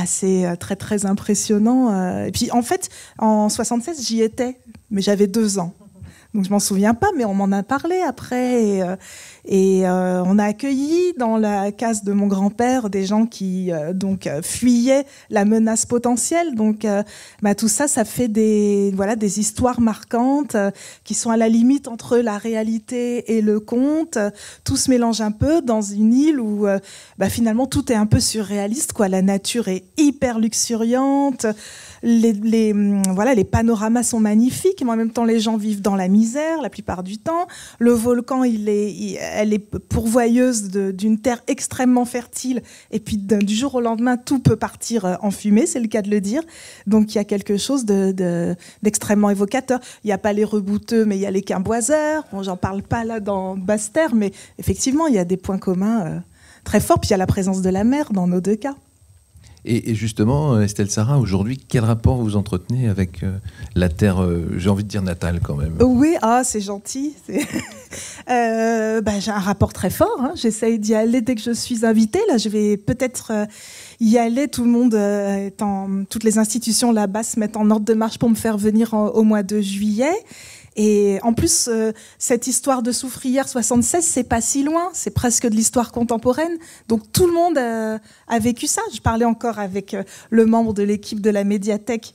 c'est très très impressionnant. Et puis en fait, en 76, j'y étais, mais j'avais 2 ans. Donc je m'en souviens pas, mais on m'en a parlé après. Et on a accueilli dans la case de mon grand-père des gens qui fuyaient la menace potentielle. Donc tout ça, ça fait des histoires marquantes qui sont à la limite entre la réalité et le conte. Tout se mélange un peu dans une île où finalement tout est un peu surréaliste, quoi. La nature est hyper luxuriante. Les panoramas sont magnifiques, mais en même temps les gens vivent dans la misère la plupart du temps. Le volcan, elle est pourvoyeuse d'une terre extrêmement fertile, et puis du jour au lendemain tout peut partir en fumée, c'est le cas de le dire. Donc il y a quelque chose d'extrêmement évocateur. Il n'y a pas les rebouteux, mais il y a les quimboiseurs. Bon, j'en parle pas là dans Basse-Terre, mais effectivement il y a des points communs très forts. Puis il y a la présence de la mer dans nos 2 cas. Et justement, Estelle Sarra, aujourd'hui, quel rapport vous entretenez avec la terre, j'ai envie de dire natale quand même? Oui, c'est gentil. J'ai un rapport très fort. Hein. J'essaye d'y aller dès que je suis invitée. Là, je vais peut-être y aller. Tout le monde, toutes les institutions là-bas se mettent en ordre de marche pour me faire venir au mois de juillet. Et en plus, cette histoire de Soufrière 76, c'est pas si loin, c'est presque de l'histoire contemporaine. Donc tout le monde a vécu ça. Je parlais encore avec le membre de l'équipe de la médiathèque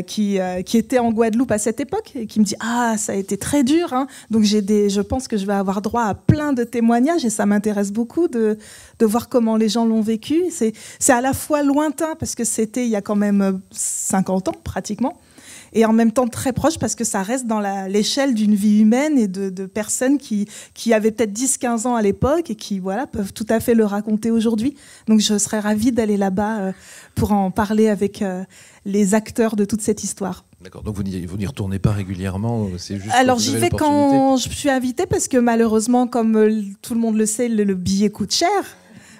qui était en Guadeloupe à cette époque et qui me dit « Ah, ça a été très dur. Hein. » Donc je pense que je vais avoir droit à plein de témoignages et ça m'intéresse beaucoup de voir comment les gens l'ont vécu. C'est à la fois lointain parce que c'était il y a quand même 50 ans pratiquement. Et en même temps très proche parce que ça reste dans l'échelle d'une vie humaine et de personnes qui avaient peut-être 10-15 ans à l'époque et qui peuvent tout à fait le raconter aujourd'hui. Donc je serais ravie d'aller là-bas pour en parler avec les acteurs de toute cette histoire. D'accord, donc vous n'y retournez pas régulièrement, c'est juste. Alors j'y vais quand je suis invitée parce que malheureusement, comme tout le monde le sait, le billet coûte cher.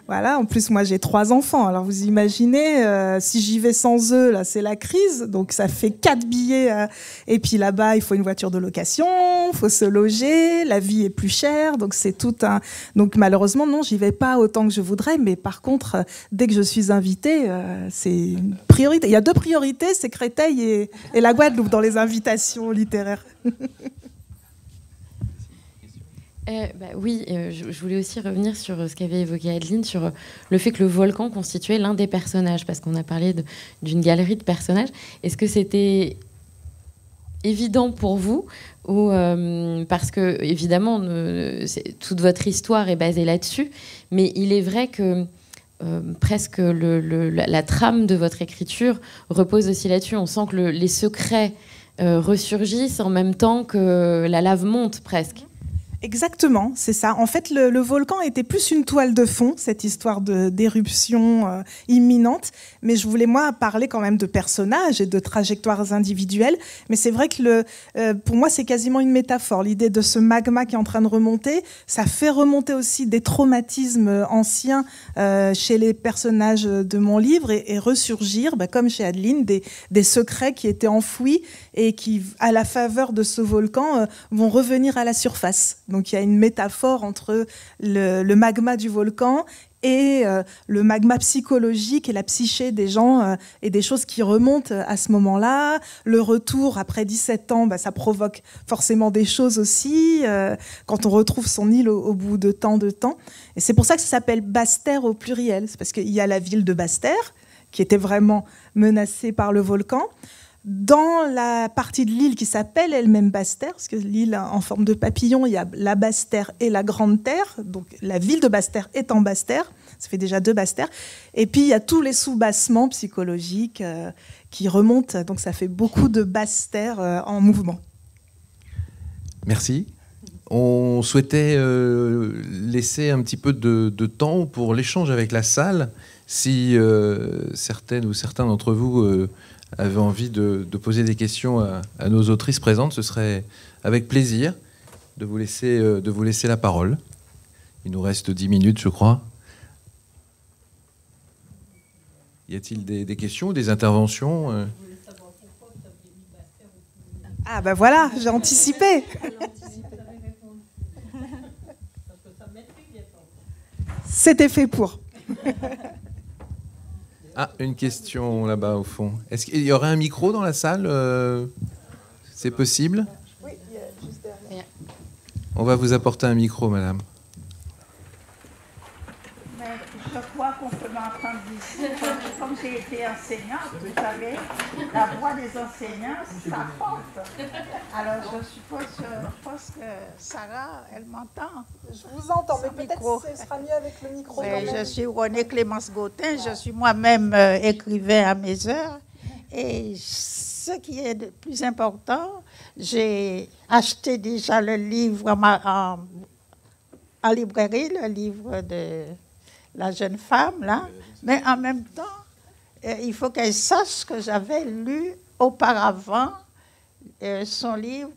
Voilà, en plus, moi, j'ai 3 enfants. Alors, vous imaginez, si j'y vais sans eux, là, c'est la crise. Donc, ça fait 4 billets. Et puis là-bas, il faut une voiture de location, il faut se loger, la vie est plus chère. Donc, c'est tout un... Donc, malheureusement, non, j'y vais pas autant que je voudrais. Mais par contre, dès que je suis invitée, c'est une priorité. Il y a 2 priorités, c'est Créteil et la Guadeloupe dans les invitations littéraires. Oui, je voulais aussi revenir sur ce qu'avait évoqué Adeline, sur le fait que le volcan constituait l'un des personnages, parce qu'on a parlé d'une galerie de personnages. Est-ce que c'était évident pour vous ou parce que, évidemment, toute votre histoire est basée là-dessus, mais il est vrai que presque la trame de votre écriture repose aussi là-dessus. On sent que les secrets ressurgissent en même temps que la lave monte presque. Exactement, c'est ça. En fait, le volcan était plus une toile de fond, cette histoire d'éruption imminente. Mais je voulais, moi, parler quand même de personnages et de trajectoires individuelles. Mais c'est vrai que pour moi, c'est quasiment une métaphore. L'idée de ce magma qui est en train de remonter, ça fait remonter aussi des traumatismes anciens chez les personnages de mon livre et ressurgir, comme chez Adeline, des secrets qui étaient enfouis et qui, à la faveur de ce volcan, vont revenir à la surface. Donc il y a une métaphore entre le magma du volcan et le magma psychologique et la psyché des gens et des choses qui remontent à ce moment-là. Le retour après 17 ans, ça provoque forcément des choses aussi, quand on retrouve son île au bout de tant de temps. Et c'est pour ça que ça s'appelle Basse-Terre au pluriel. C'est parce qu'il y a la ville de Basse-Terre, qui était vraiment menacée par le volcan. Dans la partie de l'île qui s'appelle elle-même Basse-Terre, parce que l'île en forme de papillon, il y a la Basse-Terre et la Grande Terre, donc la ville de Basse-Terre est en Basse-Terre, ça fait déjà 2 Basses-Terres, et puis il y a tous les soubassements psychologiques qui remontent, donc ça fait beaucoup de Basse-Terre en mouvement. Merci. On souhaitait laisser un petit peu de temps pour l'échange avec la salle, si certaines ou certains d'entre vous avaient envie de poser des questions à nos autrices présentes, ce serait avec plaisir de vous laisser la parole. Il nous reste 10 minutes, je crois. Y a-t-il des questions, des interventions Ah ben voilà, j'ai anticipé. C'était fait pour. Ah, une question là-bas au fond. Est-ce qu'il y aurait un micro dans la salle C'est possible? Oui, juste derrière. On va vous apporter un micro, madame. Mais je crois qu'on peut m'entendre d'ici. Comme j'ai été enseignante, vous savez, la voix des enseignants, ça porte. Alors je pense que Sarah, elle m'entend. Je vous entends, mais peut-être que ce sera mieux avec le micro. Je suis Renée Clémence Gautin, je suis moi-même écrivain à mes heures. Et ce qui est le plus important, j'ai acheté déjà le livre en librairie, le livre de la jeune femme, là. Mais en même temps, il faut qu'elle sache que j'avais lu auparavant son livre,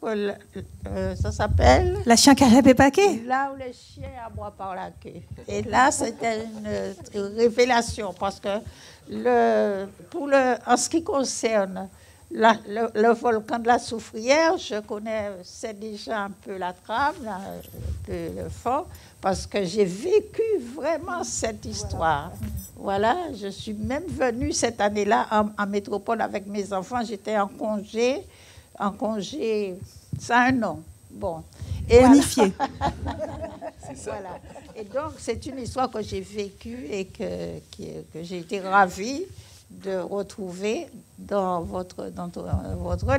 ça s'appelle La chien qui a rêvé paquet. Là où le chien aboie par la queue. Et là, c'était une révélation parce que en ce qui concerne le volcan de la Soufrière, je connaissais déjà un peu la trame, un peu le fond, parce que j'ai vécu vraiment cette histoire. Voilà, je suis même venue cette année-là en métropole avec mes enfants. J'étais en congé, ça a un nom. Bon. Et bonifié. Voilà. Et donc, c'est une histoire que j'ai vécue et que j'ai été ravie de retrouver dans votre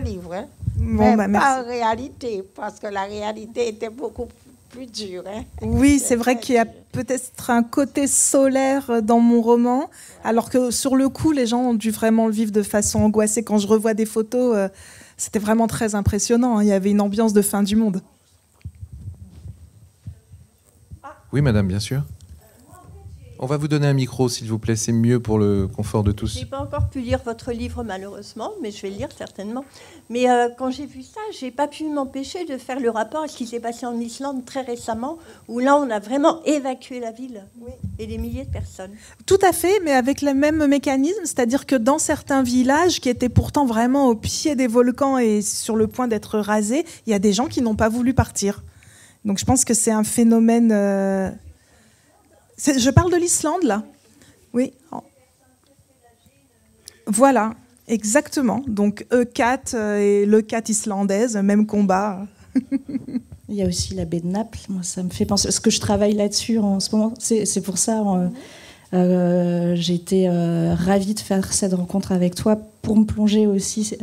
livre. Hein. Bon, mais pas en réalité, parce que la réalité était beaucoup plus dure. Hein. Oui, c'est vrai qu'il y a peut-être un côté solaire dans mon roman, alors que sur le coup, les gens ont dû vraiment le vivre de façon angoissée. Quand je revois des photos, c'était vraiment très impressionnant. Hein. Il y avait une ambiance de fin du monde. Oui, madame, bien sûr. On va vous donner un micro, s'il vous plaît. C'est mieux pour le confort de tous. Je n'ai pas encore pu lire votre livre, malheureusement, mais je vais le lire certainement. Mais quand j'ai vu ça, je n'ai pas pu m'empêcher de faire le rapport à ce qui s'est passé en Islande très récemment, où là, on a vraiment évacué la ville et des milliers de personnes. Tout à fait, mais avec le même mécanisme, c'est-à-dire que dans certains villages qui étaient pourtant vraiment au pied des volcans et sur le point d'être rasés, il y a des gens qui n'ont pas voulu partir. Donc je pense que c'est un phénomène... Je parle de l'Islande, là. Oui. Voilà, exactement. Donc E4 et l'E4 islandaise, même combat. Il y a aussi la baie de Naples. Moi, ça me fait penser... Parce que je travaille là-dessus en ce moment. C'est pour ça j'ai été ravie de faire cette rencontre avec toi pour me plonger aussi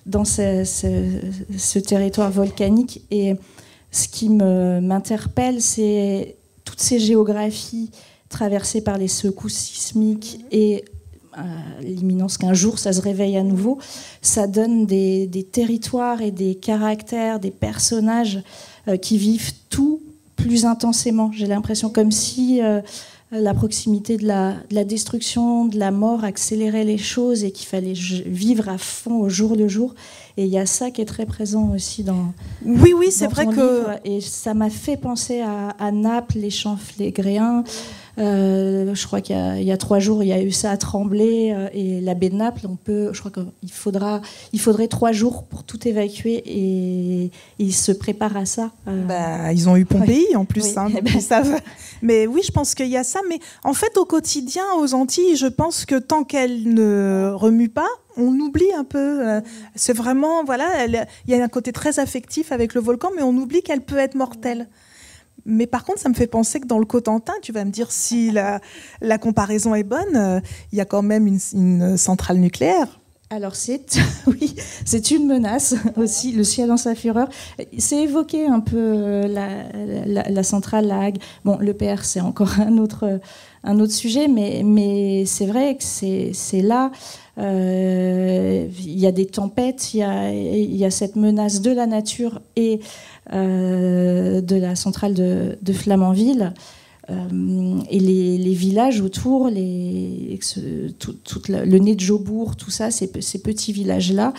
dans ce territoire volcanique. Et ce qui m'interpelle, c'est toutes ces géographies traversés par les secousses sismiques et l'imminence qu'un jour ça se réveille à nouveau, ça donne des territoires et des caractères, des personnages qui vivent tout plus intensément. J'ai l'impression comme si la proximité de la destruction, de la mort accélérait les choses et qu'il fallait vivre à fond au jour le jour. Et il y a ça qui est très présent aussi dans Oui, c'est vrai que... livre. Et ça m'a fait penser à Naples, les champs flégréens. Je crois qu'il y a 3 jours, il y a eu ça à Tremblay et la baie de Naples. Je crois qu'il faudrait 3 jours pour tout évacuer et ils se préparent à ça. Ils ont eu Pompéi en plus, oui. Donc ils savent. Mais oui, je pense qu'il y a ça. Mais en fait, au quotidien, aux Antilles, je pense que tant qu'elle ne remue pas, on oublie un peu. C'est vraiment, voilà, il y a un côté très affectif avec le volcan, mais on oublie qu'elle peut être mortelle. Mais par contre, ça me fait penser que dans le Cotentin, tu vas me dire si la comparaison est bonne, il y a quand même une centrale nucléaire. Alors c'est une menace aussi, le ciel dans sa fureur. C'est évoqué un peu la centrale, la Hague. Bon, l'EPR, c'est encore un autre sujet, mais c'est vrai que c'est là. Il y a des tempêtes, il y a cette menace de la nature et de la centrale de Flamanville. Et les villages autour, le nez de Jobourg, tout ça, ces petits villages-là,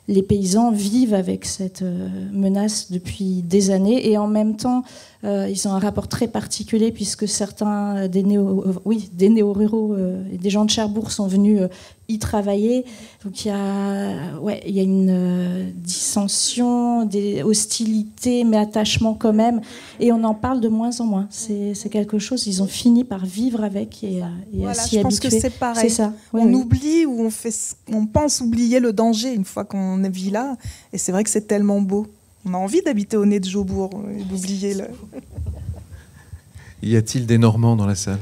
les paysans vivent avec cette menace depuis des années et en même temps, ils ont un rapport très particulier puisque certains des néo-ruraux et des gens de Cherbourg sont venus y travailler. Donc il y a une dissension, des hostilités, mais attachement quand même. Et on en parle de moins en moins. C'est quelque chose, ils ont fini par vivre avec et à s'y habituer. Je pense que c'est pareil. C'est ça. On oublie ou on pense oublier le danger une fois qu'on vit là. Et c'est vrai que c'est tellement beau. On a envie d'habiter au nez de Jobourg et d'oublier le... Y a-t-il des Normands dans la salle?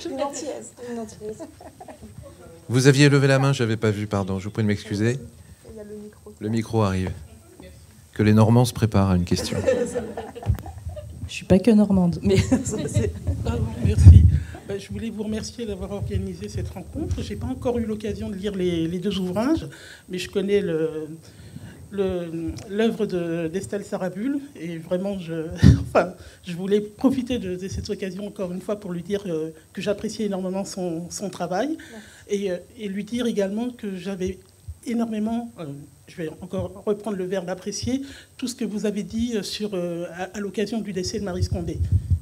Une antillaise. Vous aviez levé la main, je n'avais pas vu, pardon. Je vous prie de m'excuser. Le micro arrive. Que les Normands se préparent à une question. Je suis pas que normande, mais merci. Je voulais vous remercier d'avoir organisé cette rencontre. J'ai pas encore eu l'occasion de lire les 2 ouvrages, mais je connais l'œuvre d'Estelle Sarabul et vraiment je voulais profiter de cette occasion encore une fois pour lui dire que j'appréciais énormément son travail et lui dire également que j'avais énormément, je vais encore reprendre le verbe apprécier, tout ce que vous avez dit à l'occasion du décès de Marie Scondé.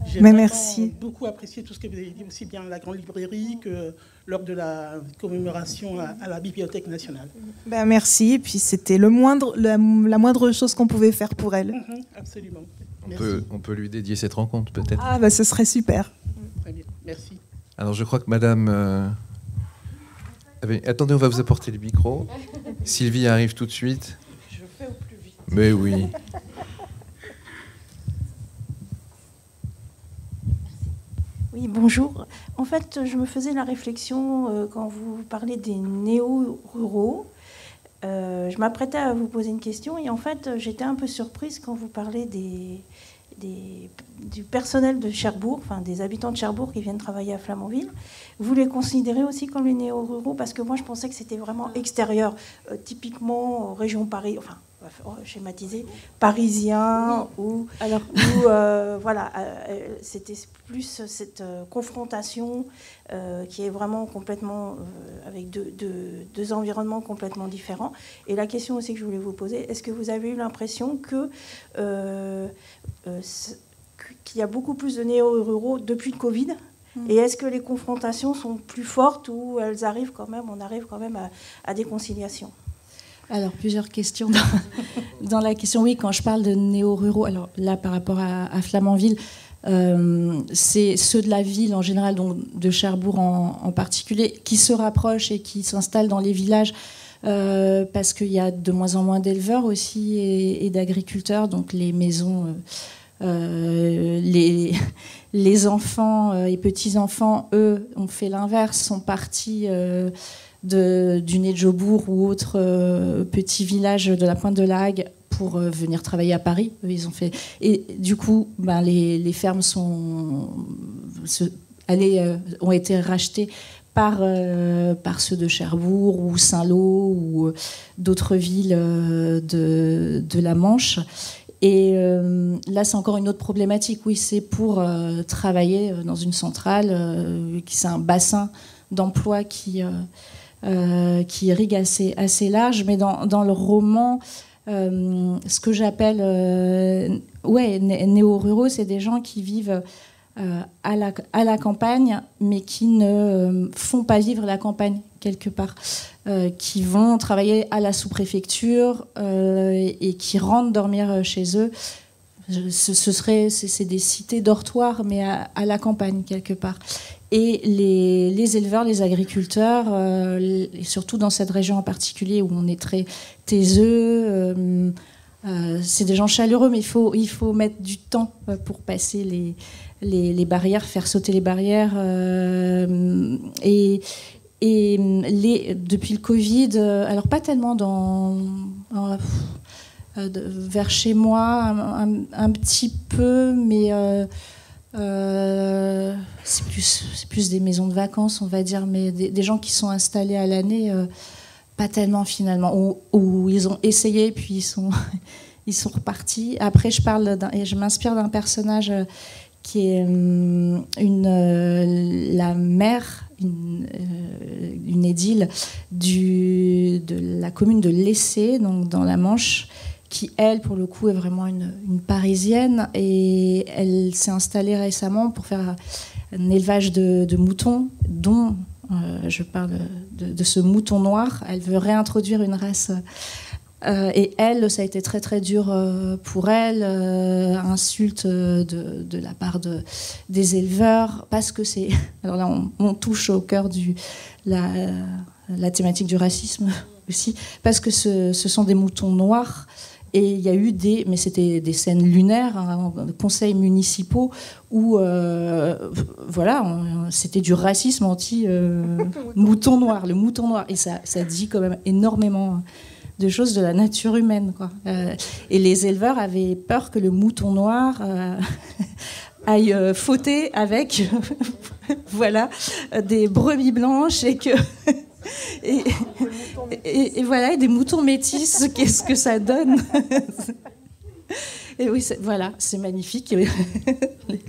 J'ai merci. beaucoup apprécié tout ce que vous avez dit, aussi bien à la Grande Librairie que lors de la commémoration à la Bibliothèque nationale. Merci, et puis c'était la moindre chose qu'on pouvait faire pour elle. Absolument. On peut lui dédier cette rencontre, peut-être. Ce serait super. Très bien, merci. Alors, je crois que madame... Attendez, on va vous apporter le micro. Sylvie arrive tout de suite. Je fais au plus vite. Mais oui. Oui, bonjour. En fait, je me faisais la réflexion quand vous parlez des néo-ruraux. Je m'apprêtais à vous poser une question et en fait, j'étais un peu surprise quand vous parlez du personnel de Cherbourg, enfin des habitants de Cherbourg qui viennent travailler à Flamanville. Vous les considérez aussi comme les néo-ruraux? Parce que moi, je pensais que c'était vraiment extérieur, typiquement région Paris, enfin, schématisé, parisien, c'était plus cette confrontation qui est vraiment complètement avec deux environnements complètement différents. Et la question aussi que je voulais vous poser, est-ce que vous avez eu l'impression qu'il y a beaucoup plus de néo-ruraux depuis le Covid? Et est-ce que les confrontations sont plus fortes ou on arrive quand même à des conciliations? Alors, plusieurs questions dans la question. Oui, quand je parle de néo-ruraux, alors là, par rapport à Flamanville, c'est ceux de la ville en général, donc de Cherbourg en particulier, qui se rapprochent et qui s'installent dans les villages parce qu'il y a de moins en moins d'éleveurs aussi et d'agriculteurs, donc les maisons... les enfants et petits-enfants, eux, ont fait l'inverse, sont partis du nez de Jobourg ou autre petit village de la Pointe de la Hague pour venir travailler à Paris. Ils ont fait... Et du coup, les fermes ont été rachetés par ceux de Cherbourg ou Saint-Lô ou d'autres villes de la Manche. Et là, c'est encore une autre problématique. Oui, c'est pour travailler dans une centrale, c'est un bassin d'emploi qui irrigue assez large. Mais dans le roman, ce que j'appelle néo-ruraux, c'est des gens qui vivent à la campagne, mais qui ne font pas vivre la campagne quelque part, qui vont travailler à la sous-préfecture et qui rentrent dormir chez eux. C'est des cités dortoirs, mais à la campagne quelque part. Et les éleveurs, les agriculteurs, et surtout dans cette région en particulier où on est très taiseux, c'est des gens chaleureux, mais il faut mettre du temps pour passer les barrières, faire sauter les barrières. Et depuis le Covid, alors pas tellement vers chez moi, un petit peu, mais c'est plus des maisons de vacances, on va dire, mais des gens qui sont installés à l'année, pas tellement finalement, où ils ont essayé, puis ils sont repartis. Après, je m'inspire d'un personnage qui est la mère, une édile de la commune de Lessé, donc dans la Manche, qui, elle, pour le coup, est vraiment une Parisienne. Et elle s'est installée récemment pour faire un élevage de moutons, dont je parle de ce mouton noir. Elle veut réintroduire une race. Et elle, ça a été très très dur pour elle, insulte de la part des éleveurs, parce que c'est... Alors là, on touche au cœur la thématique du racisme aussi, parce que ce sont des moutons noirs. Et il y a eu mais c'était des scènes lunaires, conseils municipaux, où c'était du racisme anti-mouton noir, le mouton noir. Et ça dit quand même énormément de choses de la nature humaine, quoi. Et les éleveurs avaient peur que le mouton noir aille fauter avec des brebis blanches et que... Et voilà, et des moutons métis, qu'est-ce que ça donne? Et oui, c'est magnifique.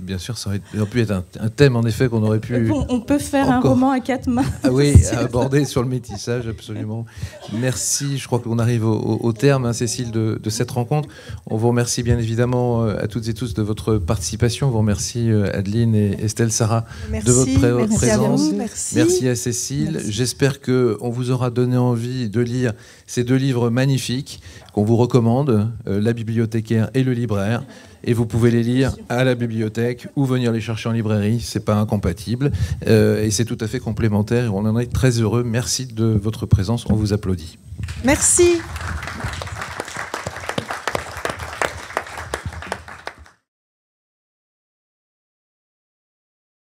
Bien sûr, ça aurait pu être un thème, en effet, qu'on aurait pu... On peut faire un roman à 4 mains. Ah oui, aborder sur le métissage, absolument. Merci, je crois qu'on arrive au terme, hein, Cécile, de cette rencontre. On vous remercie bien évidemment à toutes et tous de votre participation. On vous remercie, Adeline et Estelle Sarah, de votre présence. Merci à Cécile. Merci. J'espère qu'on vous aura donné envie de lire ces 2 livres magnifiques qu'on vous recommande, La bibliothécaire et Le libraire. Et vous pouvez les lire à la bibliothèque ou venir les chercher en librairie, c'est pas incompatible. Et c'est tout à fait complémentaire. On en est très heureux. Merci de votre présence. On vous applaudit. Merci.